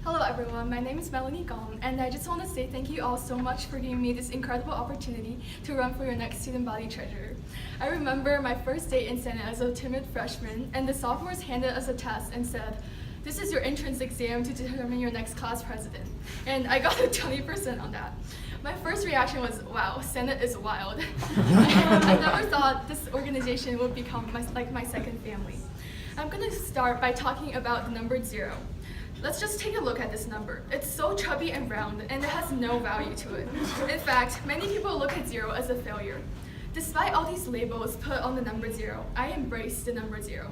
Hello everyone, my name is Melanie Gong, and I just want to say thank you all so much for giving me this incredible opportunity to run for your next student body treasurer. I remember my first day in Senate as a timid freshman, and the sophomores handed us a test and said, "This is your entrance exam to determine your next class president." And I got a 20% on that. My first reaction was, wow, Senate is wild. I never thought this organization would become my second family. I'm going to start by talking about the number 0. Let's just take a look at this number. It's so chubby and round, and it has no value to it. In fact, many people look at 0 as a failure. Despite all these labels put on the number 0, I embrace the number 0.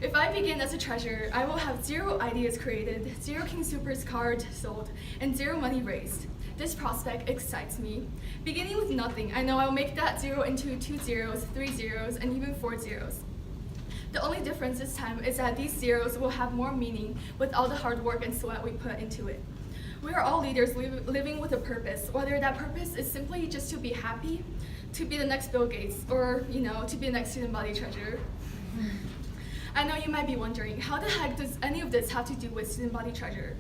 If I begin as a treasurer, I will have 0 ideas created, 0 King Soopers cards sold, and 0 money raised. This prospect excites me. Beginning with nothing, I know I'll make that 0 into 2 zeros, 3 zeros, and even 4 zeros. The only difference this time is that these zeros will have more meaning with all the hard work and sweat we put into it. We are all leaders living with a purpose, whether that purpose is simply just to be happy, to be the next Bill Gates, or to be the next student body treasurer. I know you might be wondering, how the heck does any of this have to do with student body treasurer?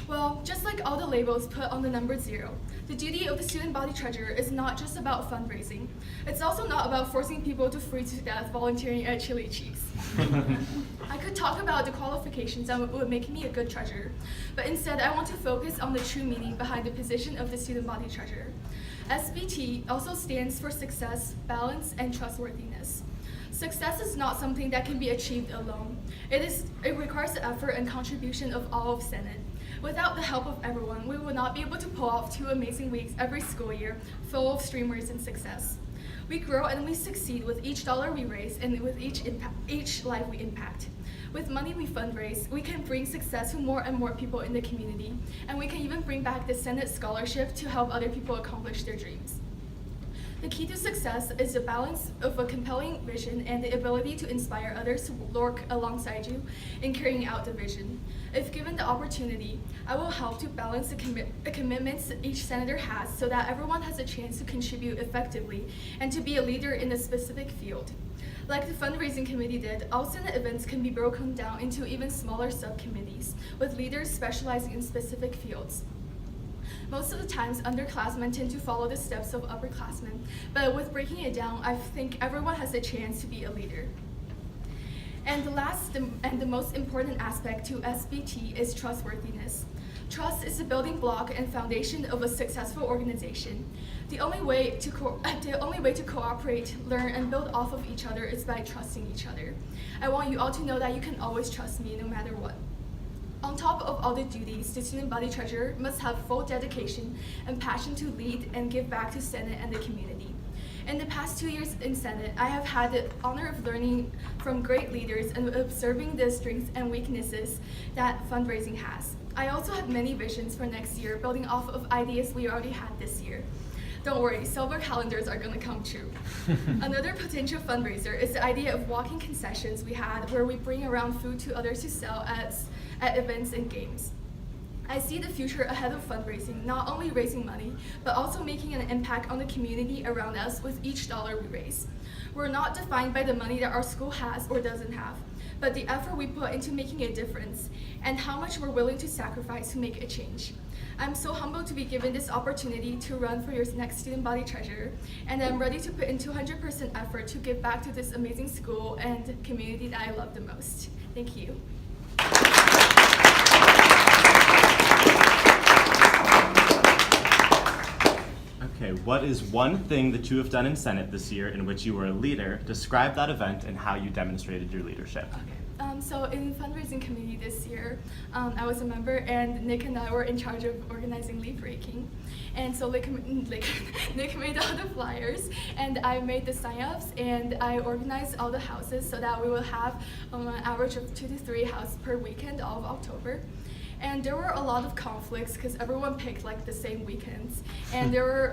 Well, just like all the labels put on the number 0, the duty of the student body treasurer is not just about fundraising. It's also not about forcing people to freeze to death volunteering at Chili Cheeks. I could talk about the qualifications that would make me a good treasurer, but instead I want to focus on the true meaning behind the position of the student body treasurer. SBT also stands for success, balance, and trustworthiness. Success is not something that can be achieved alone. It requires the effort and contribution of all of Senate. Without the help of everyone, we would not be able to pull off 2 amazing weeks every school year, full of streamers and success. We grow and we succeed with each dollar we raise and with each life we impact. With money we fundraise, we can bring success to more and more people in the community, and we can even bring back the Senate scholarship to help other people accomplish their dreams. The key to success is the balance of a compelling vision and the ability to inspire others to work alongside you in carrying out the vision. If given the opportunity, I will help to balance the commitments each senator has so that everyone has a chance to contribute effectively and to be a leader in a specific field. Like the fundraising committee did, all Senate events can be broken down into even smaller subcommittees, with leaders specializing in specific fields. Most of the times, underclassmen tend to follow the steps of upperclassmen, but with breaking it down, I think everyone has a chance to be a leader. And the last and the most important aspect to SBT is trustworthiness. Trust is the building block and foundation of a successful organization. The only way to cooperate, learn, and build off of each other is by trusting each other. I want you all to know that you can always trust me no matter what. On top of all the duties, the student body treasurer must have full dedication and passion to lead and give back to Senate and the community. In the past 2 years in Senate, I have had the honor of learning from great leaders and observing the strengths and weaknesses that fundraising has. I also have many visions for next year, building off of ideas we already had this year. Don't worry, silver calendars are going to come true. Another potential fundraiser is the idea of walking concessions we had, where we bring around food to others to sell at events and games. I see the future ahead of fundraising, not only raising money, but also making an impact on the community around us with each dollar we raise. We're not defined by the money that our school has or doesn't have, but the effort we put into making a difference and how much we're willing to sacrifice to make a change. I'm so humbled to be given this opportunity to run for your next student body treasurer, and I'm ready to put in 200% effort to give back to this amazing school and community that I love the most. Thank you. Okay, what is one thing that you have done in Senate this year in which you were a leader? Describe that event and how you demonstrated your leadership. Okay. So in fundraising committee this year, I was a member, and Nick and I were in charge of organizing leaf raking. And so Nick made all the flyers, and I made the sign-ups, and I organized all the houses so that we will have an average of 2 to 3 houses per weekend all of October. And there were a lot of conflicts because everyone picked the same weekends, and there were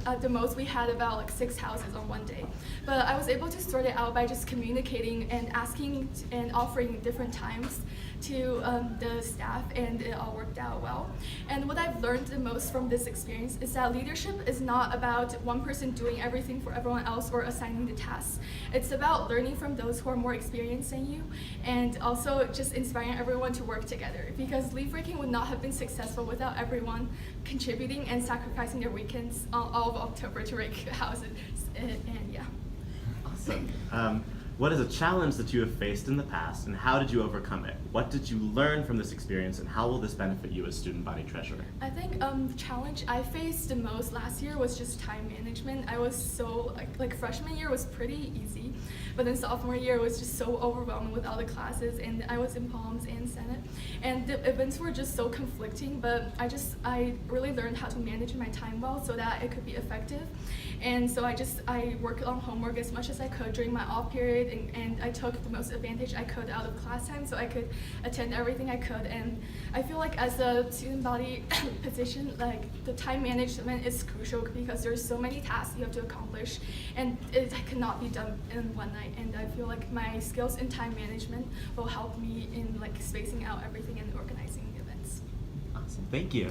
at the most we had about 6 houses on one day. But I was able to sort it out by just communicating and asking and offering different times to the staff, and it all worked out well. And what I've learned the most from this experience is that leadership is not about one person doing everything for everyone else or assigning the tasks. It's about learning from those who are more experienced than you, and also just inspiring everyone to work together, because leaf raking would not have been successful without everyone contributing and sacrificing their weekends all of October to rake houses. And yeah. Awesome. What is a challenge that you have faced in the past, and how did you overcome it? What did you learn from this experience, and how will this benefit you as student body treasurer? I think the challenge I faced the most last year was just time management. I was so, like freshman year was pretty easy, but then sophomore year was just so overwhelming with all the classes, and I was in Palms and Senate, and the events were just so conflicting, but I really learned how to manage my time well so that it could be effective. And so I worked on homework as much as I could during my off period, and I took the most advantage I could out of class time so I could attend everything I could. And I feel like as a student body position, like the time management is crucial because there's so many tasks you have to accomplish, and it cannot be done in one night. And I feel like my skills in time management will help me in like spacing out everything and organizing events. Awesome, thank you.